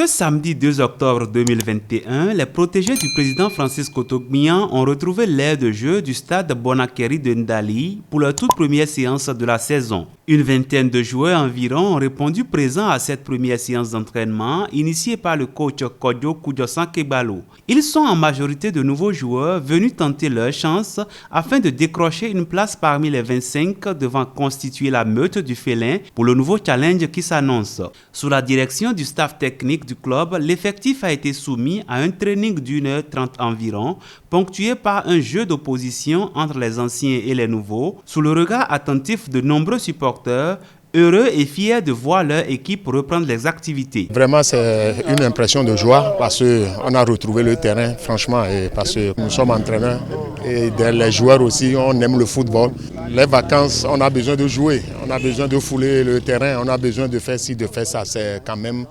Ce samedi 2 octobre 2021, les protégés du président Francis Kotogmian ont retrouvé l'aire de jeu du stade Bonakeri de Ndali pour leur toute première séance de la saison. Une vingtaine de joueurs environ ont répondu présents à cette première séance d'entraînement initiée par le coach Kodjo Kudjosan Kebalo. Ils sont en majorité de nouveaux joueurs venus tenter leur chance afin de décrocher une place parmi les 25 devant constituer la meute du félin pour le nouveau challenge qui s'annonce. Sous la direction du staff technique du club, l'effectif a été soumis à un training d'1h30 environ, ponctué par un jeu d'opposition entre les anciens et les nouveaux, sous le regard attentif de nombreux supporters, heureux et fiers de voir leur équipe reprendre les activités. Vraiment, c'est une impression de joie parce qu'on a retrouvé le terrain, franchement, et parce que nous sommes entraîneurs et les joueurs aussi, on aime le football. Les vacances, on a besoin de jouer, on a besoin de fouler le terrain, on a besoin de faire ci, de faire ça. C'est quand même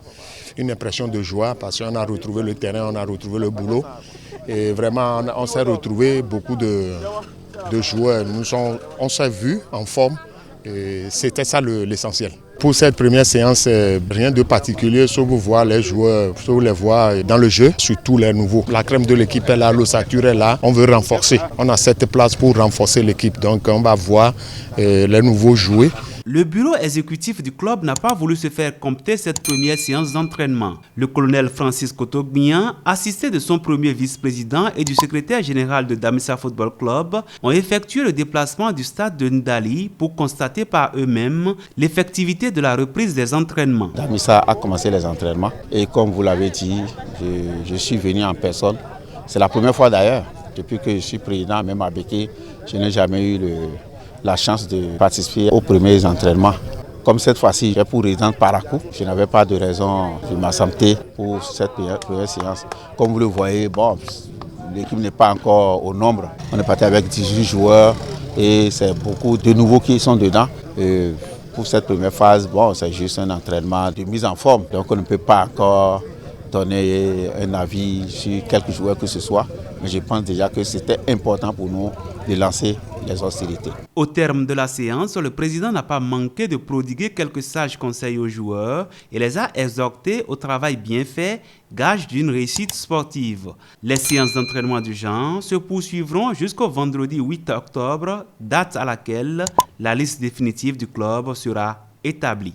une impression de joie parce qu'on a retrouvé le terrain, on a retrouvé le boulot. Et vraiment, on s'est retrouvé beaucoup de joueurs. On s'est vus en forme. C'était ça l'essentiel. Pour cette première séance, rien de particulier, sauf voir les joueurs, sauf les voir dans le jeu, surtout les nouveaux. La crème de l'équipe est là, l'ossature est là, on veut renforcer. On a cette place pour renforcer l'équipe, donc on va voir les nouveaux jouer. Le bureau exécutif du club n'a pas voulu se faire compter cette première séance d'entraînement. Le colonel Francis Kotogmian, assisté de son premier vice-président et du secrétaire général de Damissa Football Club, ont effectué le déplacement du stade de Ndali pour constater par eux-mêmes l'effectivité de la reprise des entraînements. Damissa a commencé les entraînements et comme vous l'avez dit, je suis venu en personne. C'est la première fois d'ailleurs, depuis que je suis président, même à Béké, je n'ai jamais eu la chance de participer aux premiers entraînements. Comme cette fois-ci, j'ai pour résidence Parakou. Je n'avais pas de raison de m'absenter pour cette première séance. Comme vous le voyez, bon, l'équipe n'est pas encore au nombre. On est parti avec 18 joueurs et c'est beaucoup de nouveaux qui sont dedans. Et pour cette première phase, bon, c'est juste un entraînement de mise en forme. Donc on ne peut pas encore donner un avis sur quelques joueurs que ce soit. Mais je pense déjà que c'était important pour nous de lancer les hostilités. Au terme de la séance, le président n'a pas manqué de prodiguer quelques sages conseils aux joueurs et les a exhortés au travail bien fait, gage d'une réussite sportive. Les séances d'entraînement du genre se poursuivront jusqu'au vendredi 8 octobre, date à laquelle la liste définitive du club sera établie.